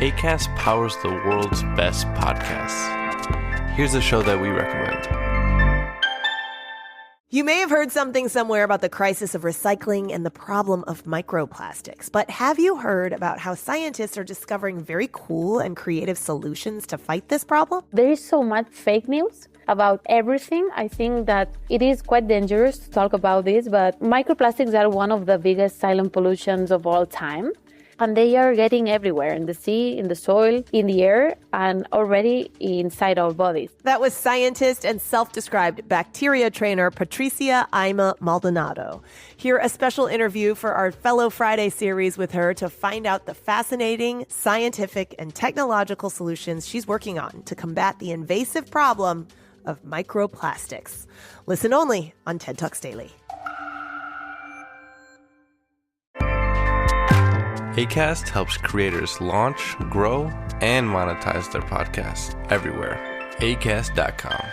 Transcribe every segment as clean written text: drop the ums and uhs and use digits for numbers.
Acast powers the world's best podcasts. Here's a show that we recommend. You may have heard something somewhere about the crisis of recycling and the problem of microplastics, but have you heard about how scientists are discovering very cool and creative solutions to fight this problem? There is so much fake news about everything. I think that it is quite dangerous to talk about this, but microplastics are one of the biggest silent pollutions of all time. And they are getting everywhere, in the sea, in the soil, in the air, and already inside our bodies. That was scientist and self-described bacteria trainer Patricia Ima Maldonado. Hear a special interview for our Fellow Friday series with her to find out the fascinating scientific and technological solutions she's working on to combat the invasive problem of microplastics. Listen only on TED Talks Daily. Acast helps creators launch, grow, and monetize their podcasts everywhere. Acast.com.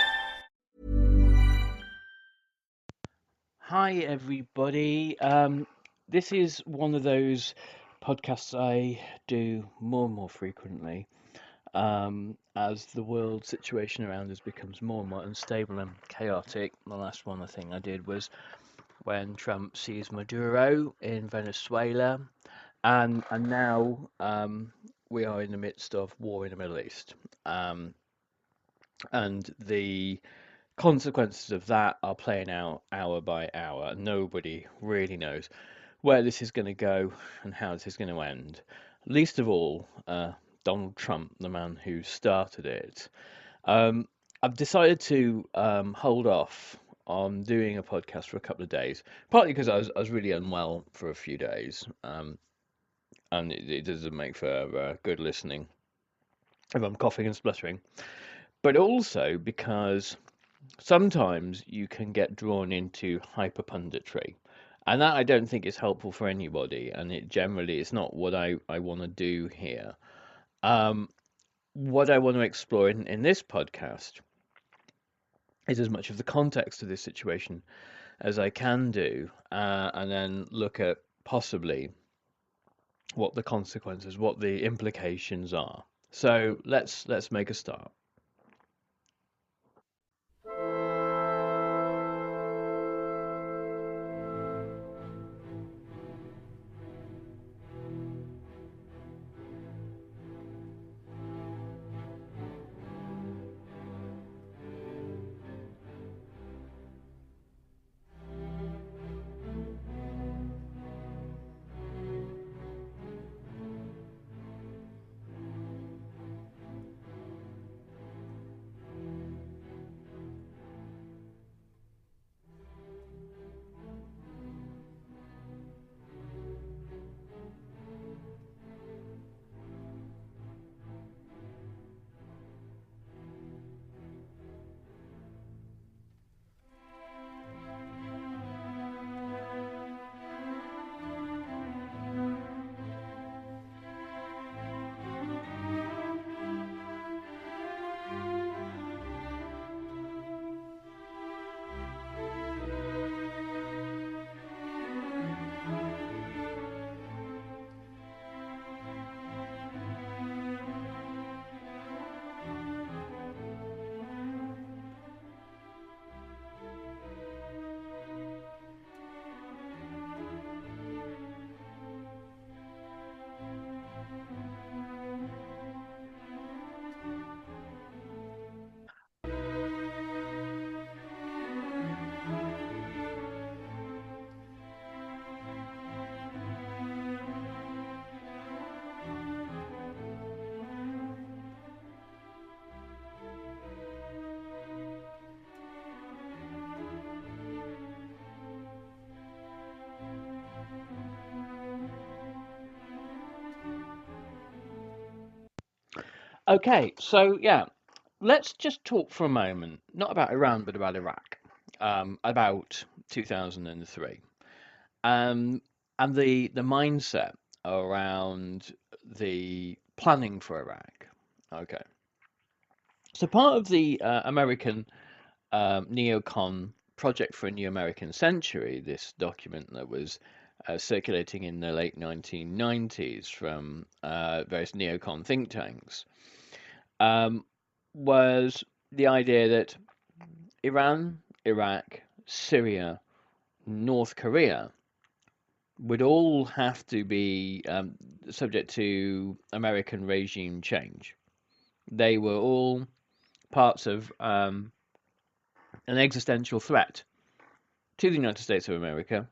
Hi, everybody. This is one of those podcasts I do more and more frequently as the world situation around us becomes more and more unstable and chaotic. The last one I think I did was when Trump seized Maduro in Venezuela. And now we are in the midst of war in the Middle East. And the consequences of that are playing out hour by hour. Nobody really knows where this is going to go and how this is going to end. Least of all, Donald Trump, the man who started it. I've decided to hold off on doing a podcast for a couple of days, partly because I was really unwell for a few days. And it doesn't make for good listening if I'm coughing and spluttering. But also because sometimes you can get drawn into hyperpunditry. And that I don't think is helpful for anybody. And it generally is not what I want to do here. What I want to explore in this podcast is as much of the context of this situation as I can do. And then look at possibly what the consequences, what the implications are. So let's make a start. Okay, so yeah, let's just talk for a moment, not about Iran, but about Iraq, about 2003, and the mindset around the planning for Iraq. Okay, so part of the American neocon Project for a New American Century, this document that was circulating in the late 1990s from various neocon think tanks, was the idea that Iran, Iraq, Syria, North Korea would all have to be subject to American regime change. They were all parts of an existential threat to the United States of America,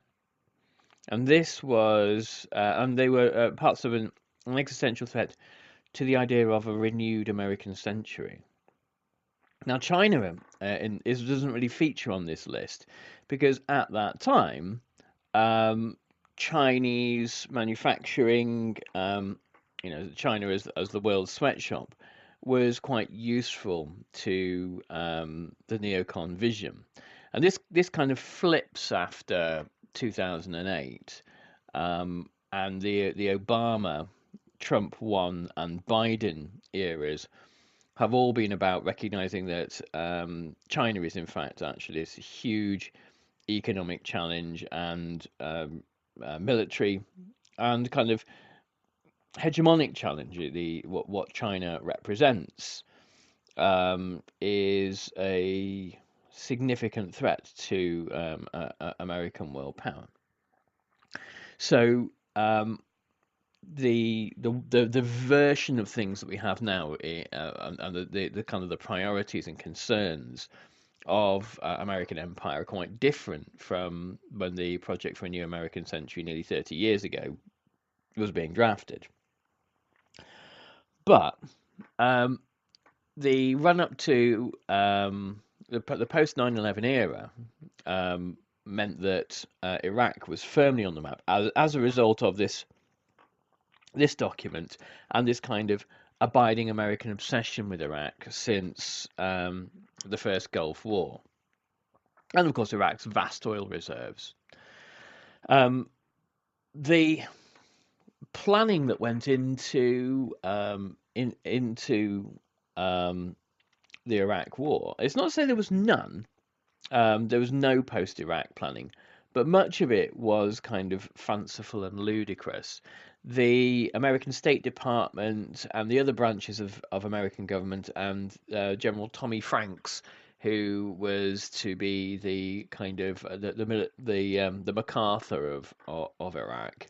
and this was, and they were parts of an existential threat to the idea of a renewed American century. Now, China doesn't really feature on this list because at that time, Chinese manufacturing, China as the world's sweatshop, was quite useful to the neocon vision. And this kind of flips after 2008, and the Obama, Trump 1, and Biden eras have all been about recognizing that China is in fact actually this huge economic challenge and military and kind of hegemonic challenge. What China represents is a significant threat to American world power. So the version of things that we have now, and the kind of the priorities and concerns of American empire are quite different from when the Project for a New American Century nearly 30 years ago was being drafted. But the run up to the post 9/11 era meant that Iraq was firmly on the map as a result of this document and this kind of abiding American obsession with Iraq since the first Gulf War, and of course Iraq's vast oil reserves. The planning that went into the Iraq War, it's not to say there was none. There was no post-Iraq planning, but much of it was kind of fanciful and ludicrous. The American State Department and the other branches of American government and General Tommy Franks, who was to be the kind of the MacArthur of Iraq,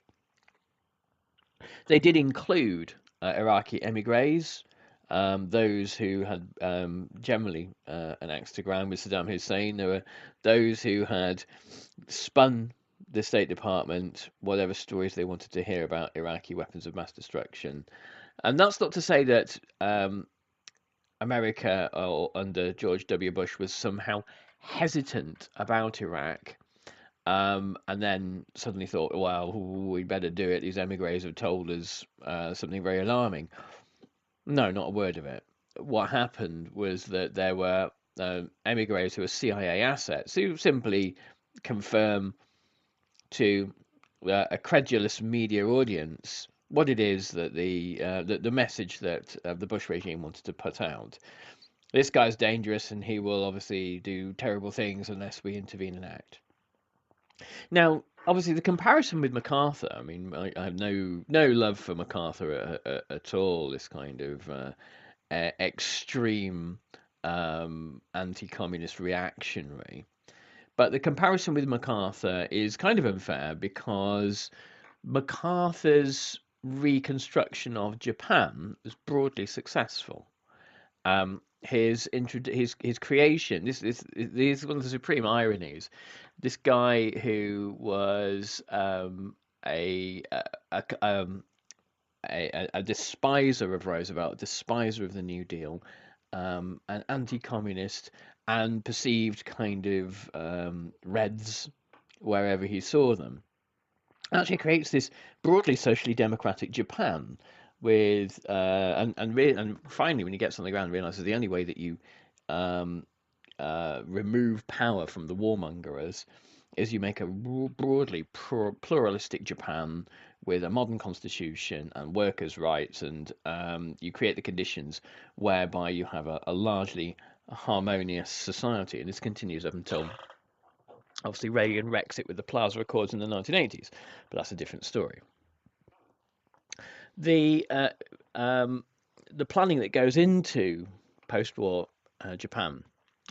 they did include Iraqi emigres, those who had generally an axe to grind with Saddam Hussein. There were those who had spun the State Department whatever stories they wanted to hear about Iraqi weapons of mass destruction. And that's not to say that America under George W. Bush was somehow hesitant about Iraq, and then suddenly thought, well, we better do it. These emigres have told us something very alarming. No, not a word of it. What happened was that there were emigres who were CIA assets who simply confirm to a credulous media audience what it is that the message that the Bush regime wanted to put out. This guy's dangerous and he will obviously do terrible things unless we intervene and act. Now, obviously, the comparison with MacArthur, I mean, I have no love for MacArthur at all, this kind of extreme anti-communist reactionary. But the comparison with MacArthur is kind of unfair because MacArthur's reconstruction of Japan was broadly successful. His creation, this is one of the supreme ironies. This guy who was a despiser of Roosevelt, a despiser of the New Deal, an anti-communist, and perceived kind of Reds wherever he saw them, actually creates this broadly socially democratic Japan with and finally, when he gets on the ground, realizes the only way that you remove power from the warmongers is you make a broadly pluralistic Japan with a modern constitution and workers' rights, and you create the conditions whereby you have a largely harmonious society. And this continues up until Obviously, Reagan wrecks it with the Plaza Accords in the 1980s, but that's a different story. The planning that goes into post-war Japan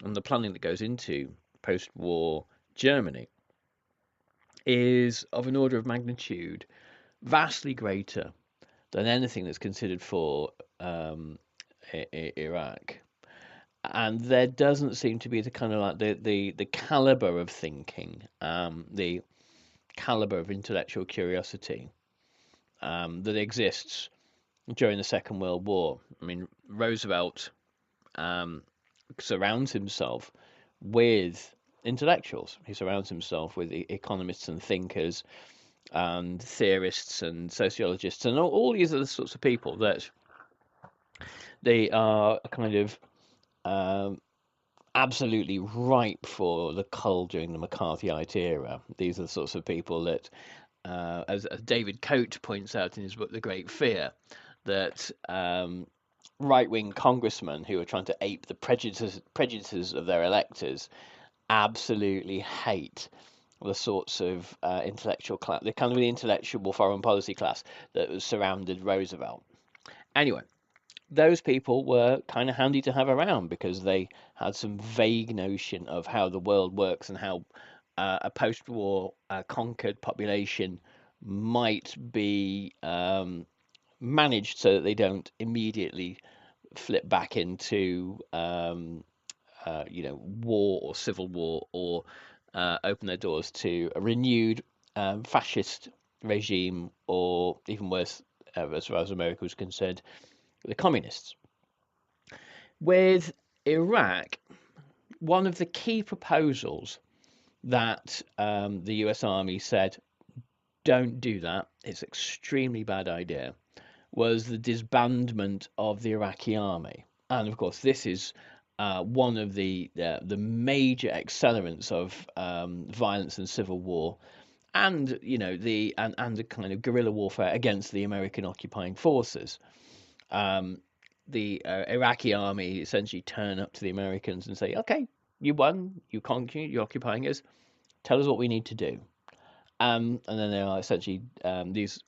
and the planning that goes into post-war Germany is of an order of magnitude vastly greater than anything that's considered for Iraq. And there doesn't seem to be the kind of like the caliber of thinking, the caliber of intellectual curiosity that exists during the Second World War. I mean, Roosevelt surrounds himself with intellectuals. He surrounds himself with economists and thinkers and theorists and sociologists and all these other sorts of people that they are kind of absolutely ripe for the cull during the McCarthyite era. These are the sorts of people that, as David Coate points out in his book, The Great Fear, that right-wing congressmen who are trying to ape the prejudices of their electors absolutely hate the sorts of intellectual class, the kind of the intellectual foreign policy class that was surrounded Roosevelt. Anyway, those people were kind of handy to have around because they had some vague notion of how the world works and how a post-war conquered population might be managed so that they don't immediately flip back into war or civil war or open their doors to a renewed fascist regime, or even worse, as far as America was concerned, the communists. With Iraq, one of the key proposals that the US Army said, don't do that, it's an extremely bad idea, was the disbandment of the Iraqi army. And of course, this is one of the major accelerants of violence and civil war, and the kind of guerrilla warfare against the American occupying forces. The Iraqi army essentially turn up to the Americans and say, "Okay, you won, you conquered, you're occupying us. Tell us what we need to do." And then there are essentially these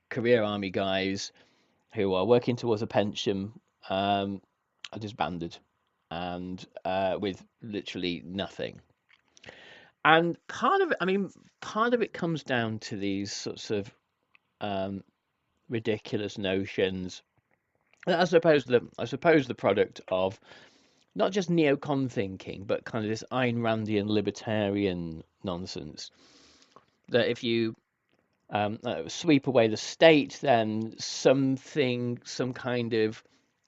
career army guys who are working towards a pension are disbanded, and with literally nothing. And part of it comes down to these sorts of ridiculous notions. I suppose the product of not just neocon thinking, but kind of this Ayn Randian libertarian nonsense. That if you sweep away the state, then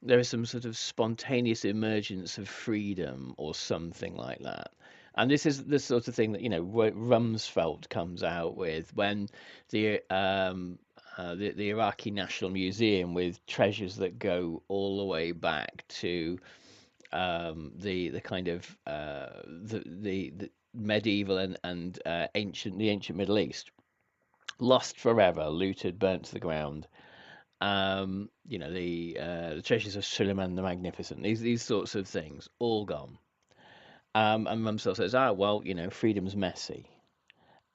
there is some sort of spontaneous emergence of freedom or something like that. And this is the sort of thing that Rumsfeld comes out with when the Iraqi National Museum, with treasures that go all the way back to the kind of the medieval and ancient Middle East, lost forever, looted, burnt to the ground. The treasures of Suleiman the Magnificent, these sorts of things, all gone. And Rumsfeld says, freedom's messy,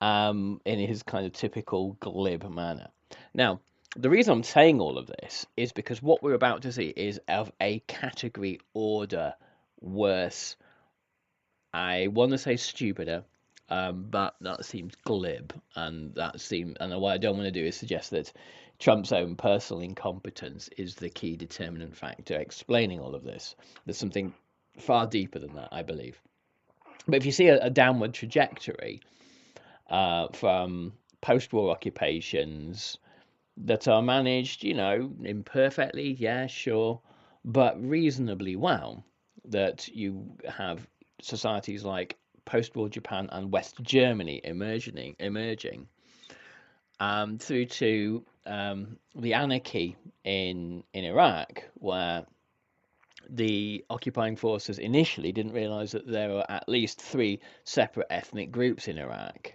in his kind of typical glib manner. Now, the reason I'm saying all of this is because what we're about to see is of a category order worse. I want to say stupider, but that seems glib, and what I don't want to do is suggest that Trump's own personal incompetence is the key determinant factor explaining all of this. There's something far deeper than that, I believe. But if you see a downward trajectory from post-war occupations that are managed, imperfectly, yeah, sure, but reasonably well, that you have societies like post-war Japan and West Germany emerging, through to the anarchy in Iraq, where the occupying forces initially didn't realize that there were at least 3 separate ethnic groups in Iraq,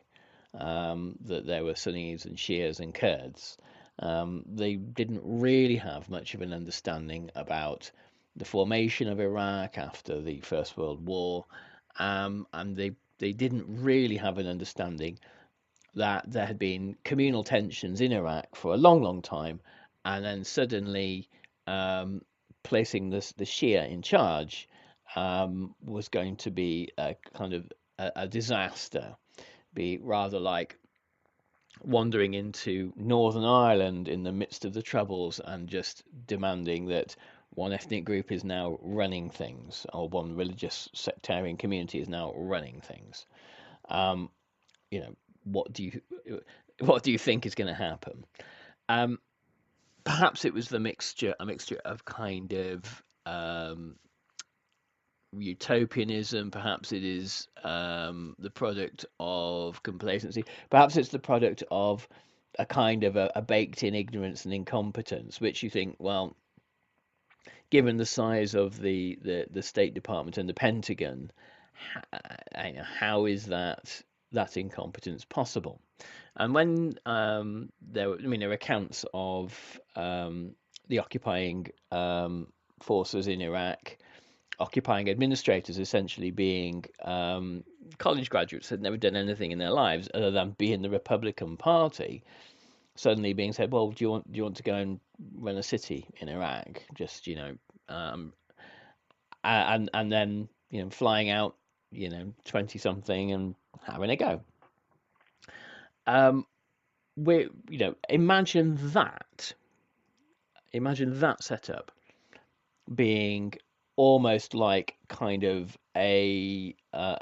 that there were Sunnis and Shias and Kurds. They didn't really have much of an understanding about the formation of Iraq after the First World War, and they they didn't really have an understanding that there had been communal tensions in Iraq for a long, long time, and then suddenly placing the Shia in charge was going to be a kind of a disaster, be rather like wandering into Northern Ireland in the midst of the Troubles and just demanding that one ethnic group is now running things, or one religious sectarian community is now running things. You know, what do you think is going to happen? Perhaps it was a mixture of kind of utopianism. Perhaps it is the product of complacency. Perhaps it's the product of a kind of a baked-in ignorance and incompetence, which you think, well, given the size of the State Department and the Pentagon, how is that incompetence possible? And when there are accounts of the occupying forces in Iraq, occupying administrators essentially being college graduates had never done anything in their lives other than be in the Republican Party, suddenly being said, well, do you want to go and run a city in Iraq? Just and then flying out 20 something and having a go. Imagine that setup being almost like kind of a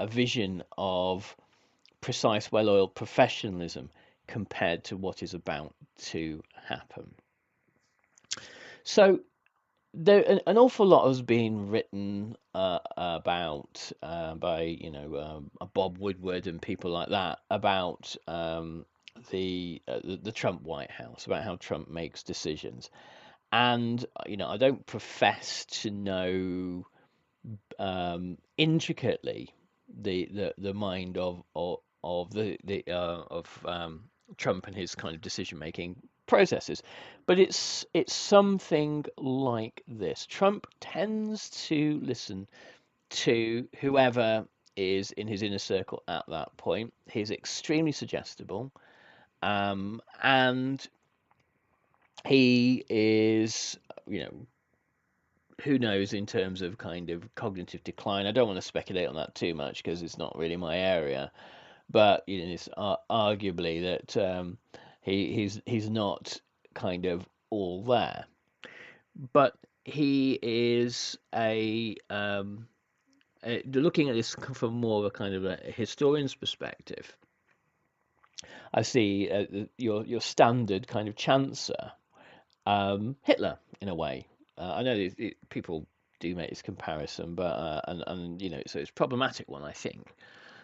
vision of precise, well-oiled professionalism compared to what is about to happen. So an awful lot has been written about by Bob Woodward and people like that about the Trump White House, about how Trump makes decisions. And I don't profess to know intricately the mind of Trump and his kind of decision making processes, but it's something like this. Trump tends to listen to whoever is in his inner circle at that point. He's extremely suggestible, and he is, who knows in terms of kind of cognitive decline. I don't want to speculate on that too much because it's not really my area, but it's arguably that he's not kind of all there. But he is looking at this from more of a kind of a historian's perspective. I see your standard kind of chancer, Hitler, in a way. I know people do make this comparison, but so it's a problematic one, I think.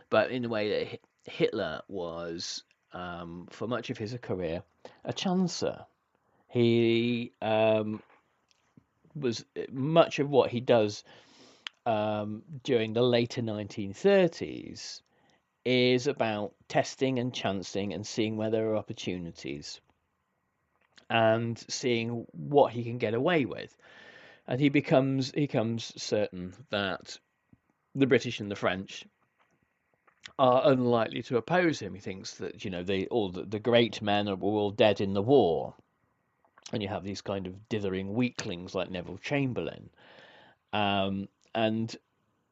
But in the way that Hitler was, for much of his career, a chancer. He was much of what he does during the later 1930s is about testing and chancing and seeing where there are opportunities and seeing what he can get away with. And he becomes certain that the British and the French are unlikely to oppose him. He thinks that the great men were all dead in the war, and you have these kind of dithering weaklings like Neville Chamberlain, and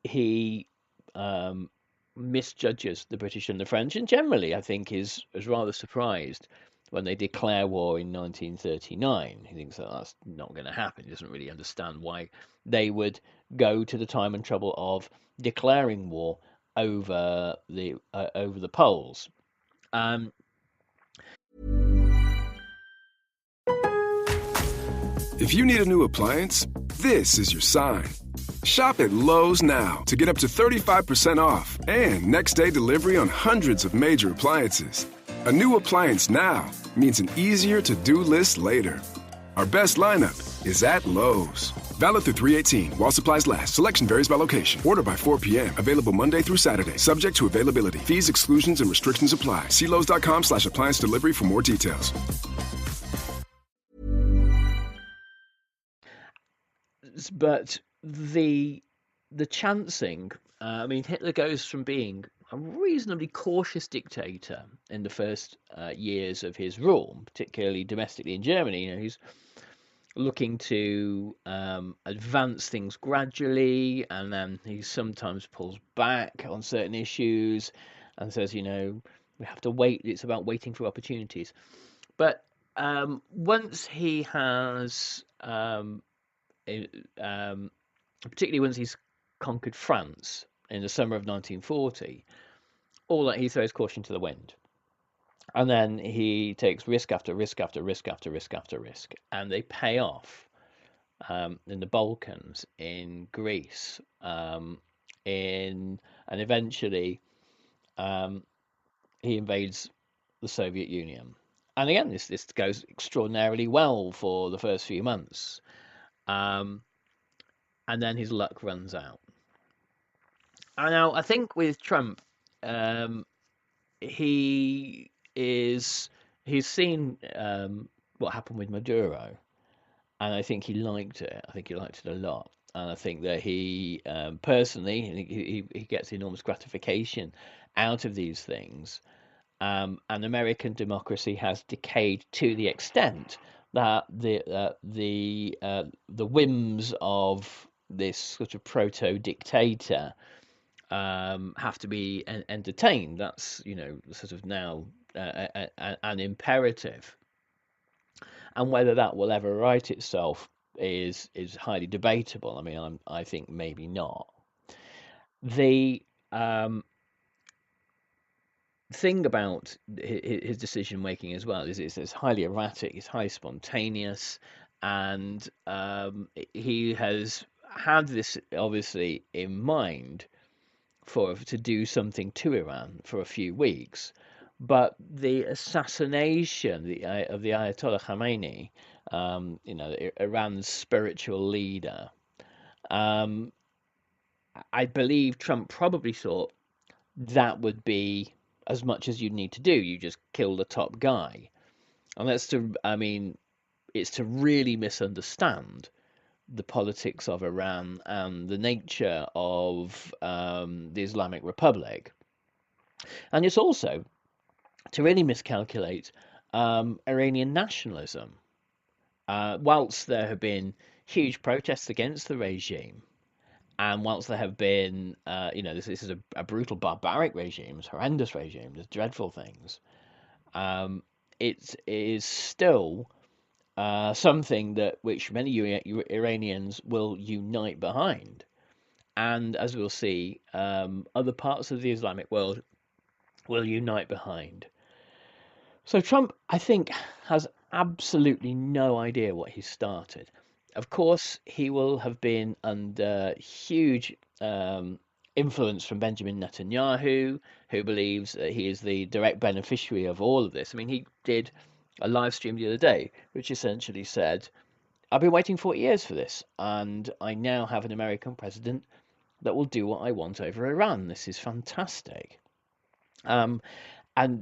he misjudges the British and the French, and generally I think is rather surprised when they declare war in 1939. He thinks that that's not going to happen. He doesn't really understand why they would go to the time and trouble of declaring war over the Poles. If you need a new appliance, this is your sign. Shop at Lowe's now to get up to 35% off and next-day delivery on hundreds of major appliances. A new appliance now means an easier-to-do list later. Our best lineup is at Lowe's. Valid through 3/18 while supplies last. Selection varies by location. Order by 4 p.m. Available Monday through Saturday. Subject to availability. Fees, exclusions, and restrictions apply. See Lowes.com/appliance delivery for more details. But the chancing, Hitler goes from being a reasonably cautious dictator in the first years of his rule, particularly domestically in Germany. You know, he's looking to advance things gradually, and then he sometimes pulls back on certain issues and says, you know, we have to wait. It's about waiting for opportunities. But once he has, particularly once he's conquered France in the summer of 1940, all that he throws caution to the wind. And then he takes risk after risk after risk after risk after risk, and they pay off in the Balkans, in Greece, and eventually he invades the Soviet Union. And again, this goes extraordinarily well for the first few months, and then his luck runs out. And now I think with Trump, he's seen what happened with Maduro, and I think he liked it. I think he liked it a lot, and I think that he personally he gets enormous gratification out of these things. And American democracy has decayed to the extent that the whims of this sort of proto-dictator have to be entertained. That's, you know, sort of now an imperative. And whether that will ever right itself is highly debatable. I mean, I think maybe not. The thing about his decision making as well is it's highly erratic, it's highly spontaneous, and he has had this obviously in mind to do something to Iran for a few weeks. But the assassination of the Ayatollah Khamenei, you know, Iran's spiritual leader, I believe Trump probably thought that would be as much as you need to do. You just kill the top guy. And it's to really misunderstand the politics of Iran and the nature of the Islamic Republic. And it's also to really miscalculate Iranian nationalism. Whilst there have been huge protests against the regime, and whilst there have been, you know, this is a brutal, barbaric regime, it's a horrendous regime, there's dreadful things, it is still something which many Iranians will unite behind. And as we'll see, other parts of the Islamic world will unite behind. So Trump, I think, has absolutely no idea what he started. Of course, he will have been under huge influence from Benjamin Netanyahu, who believes that he is the direct beneficiary of all of this. I mean, he did a live stream the other day, which essentially said, I've been waiting 40 years for this, and I now have an American president that will do what I want over Iran. This is fantastic. And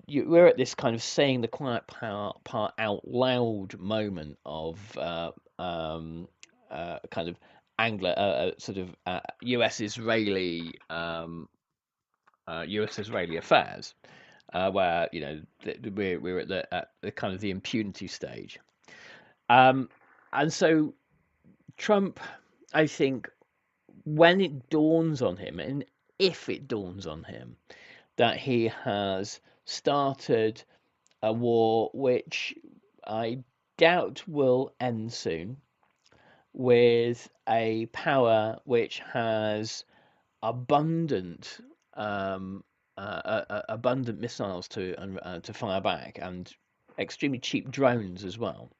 we're at this kind of saying the quiet part out loud moment of kind of sort of U.S.-Israeli U.S.-Israeli affairs, where, you know, we're at the kind of the impunity stage, and so Trump, I think, when it dawns on him, and if it dawns on him, that he has started a war which I doubt will end soon, with a power which has abundant missiles to fire back, and extremely cheap drones as well,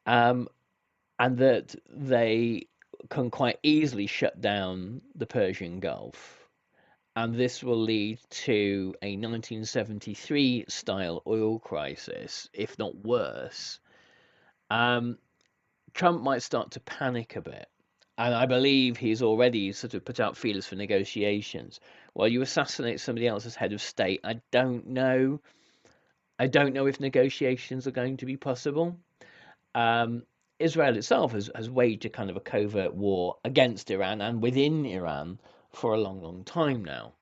and that they can quite easily shut down the Persian Gulf. And this will lead to a 1973 style oil crisis, if not worse. Trump might start to panic a bit. And I believe he's already sort of put out feelers for negotiations. Well, you assassinate somebody else as head of state, I don't know. I don't know if negotiations are going to be possible. Israel itself has waged a kind of a covert war against Iran and within Iran for a long, long time now.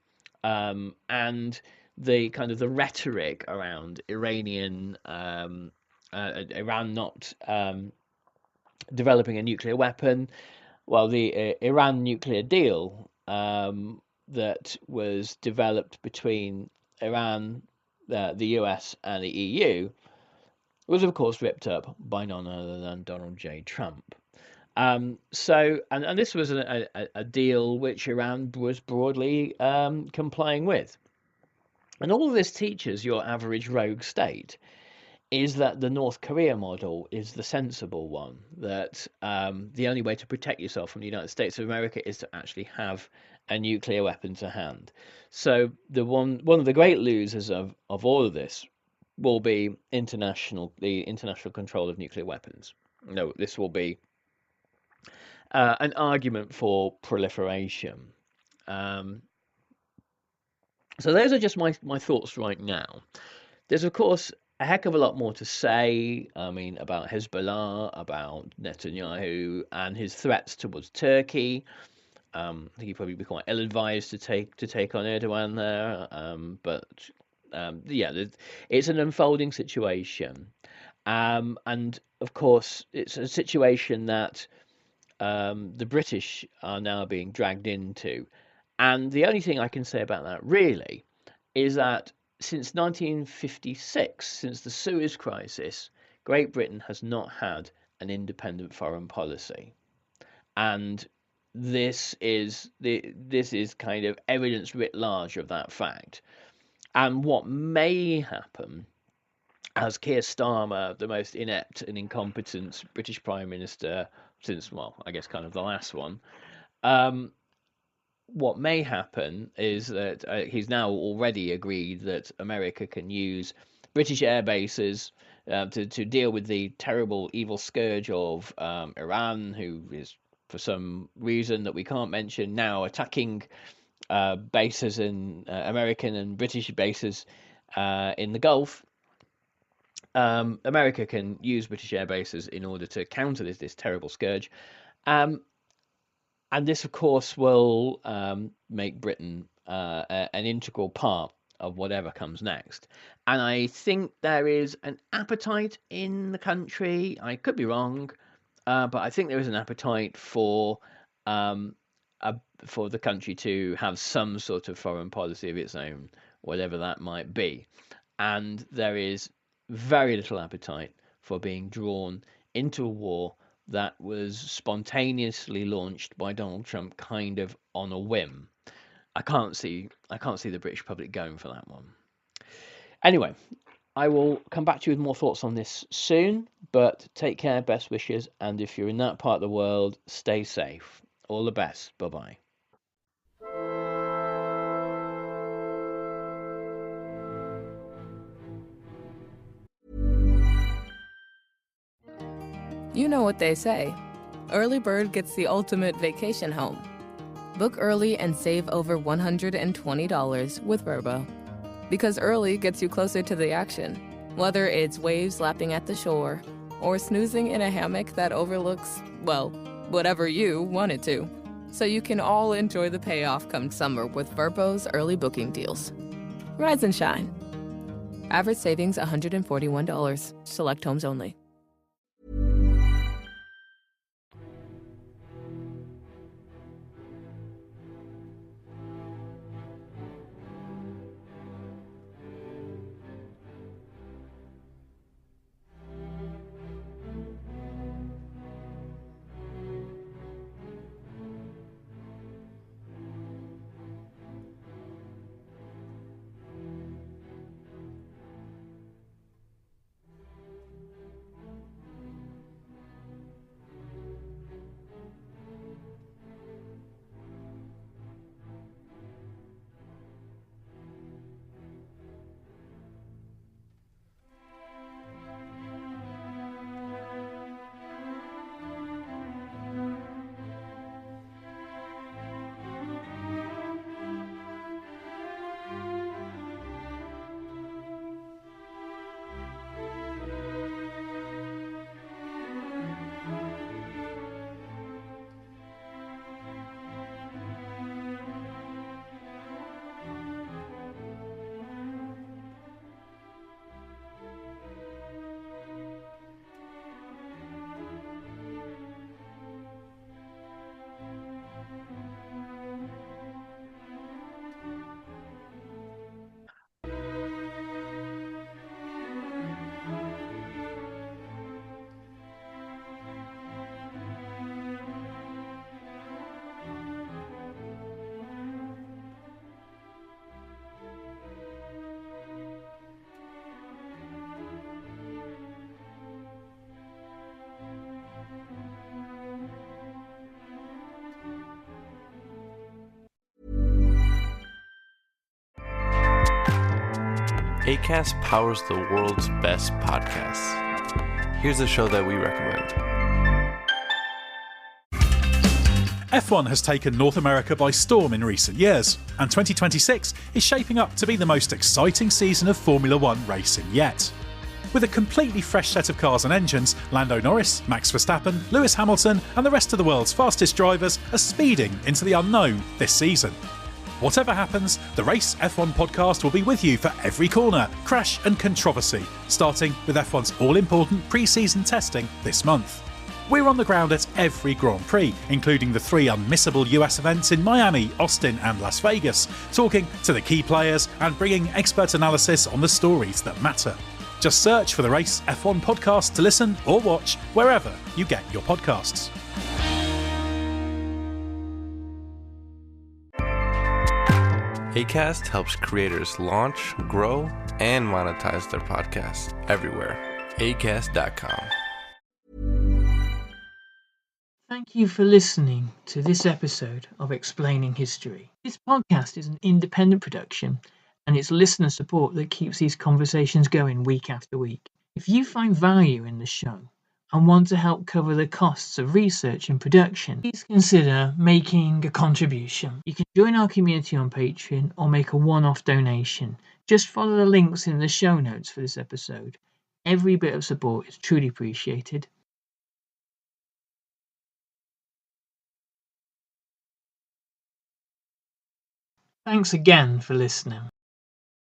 and the kind of the rhetoric around Iran not developing a nuclear weapon. Well, the Iran nuclear deal that was developed between Iran, the US, and the EU was, of course, ripped up by none other than Donald J. Trump. So this was a deal which Iran was broadly complying with. And all of this teaches your average rogue state is that the North Korea model is the sensible one, that the only way to protect yourself from the United States of America is to actually have a nuclear weapon to hand. So one of the great losers of all of this will be the international control of nuclear weapons. No, this will be an argument for proliferation. So those are just my thoughts right now. There's, of course, a heck of a lot more to say. I mean, about Hezbollah, about Netanyahu, and his threats towards Turkey. I think he'd probably be quite ill-advised to take on Erdogan there. It's an unfolding situation, and of course, it's a situation that the British are now being dragged into. And the only thing I can say about that really is that since 1956, since the Suez Crisis, Great Britain has not had an independent foreign policy, and this is kind of evidence writ large of that fact. And what may happen, as Keir Starmer, the most inept and incompetent British Prime Minister since, well, I guess kind of the last one, what may happen is that he's now already agreed that America can use British air bases to deal with the terrible evil scourge of Iran, who is, for some reason that we can't mention, now attacking bases in American and British bases in the Gulf. America can use British air bases in order to counter this terrible scourge. And this, of course, will make Britain an integral part of whatever comes next. And I think there is an appetite in the country. I could be wrong, but I think there is an appetite for the country to have some sort of foreign policy of its own, whatever that might be. And there is very little appetite for being drawn into a war that was spontaneously launched by Donald Trump kind of on a whim. I can't see the British public going for that one. Anyway, I will come back to you with more thoughts on this soon, but take care, best wishes, and if you're in that part of the world, stay safe. All the best. Bye-bye. You know what they say. Early bird gets the ultimate vacation home. Book early and save over $120 with Vrbo. Because early gets you closer to the action, whether it's waves lapping at the shore or snoozing in a hammock that overlooks, well, whatever you want it to. So you can all enjoy the payoff come summer with Vrbo's early booking deals. Rise and shine. Average savings $141. Select homes only. Acast powers the world's best podcasts. Here's a show that we recommend. F1 has taken North America by storm in recent years, and 2026 is shaping up to be the most exciting season of Formula One racing yet. With a completely fresh set of cars and engines, Lando Norris, Max Verstappen, Lewis Hamilton and the rest of the world's fastest drivers are speeding into the unknown this season. Whatever happens, the Race F1 podcast will be with you for every corner, crash and controversy, starting with F1's all-important pre-season testing this month. We're on the ground at every Grand Prix, including the 3 unmissable US events in Miami, Austin and Las Vegas, talking to the key players and bringing expert analysis on the stories that matter. Just search for the Race F1 podcast to listen or watch wherever you get your podcasts. Acast helps creators launch, grow, and monetize their podcasts everywhere. Acast.com. Thank you for listening to this episode of Explaining History. This podcast is an independent production, and it's listener support that keeps these conversations going week after week. If you find value in the show and want to help cover the costs of research and production, please consider making a contribution. You can join our community on Patreon or make a one-off donation. Just follow the links in the show notes for this episode. Every bit of support is truly appreciated. Thanks again for listening.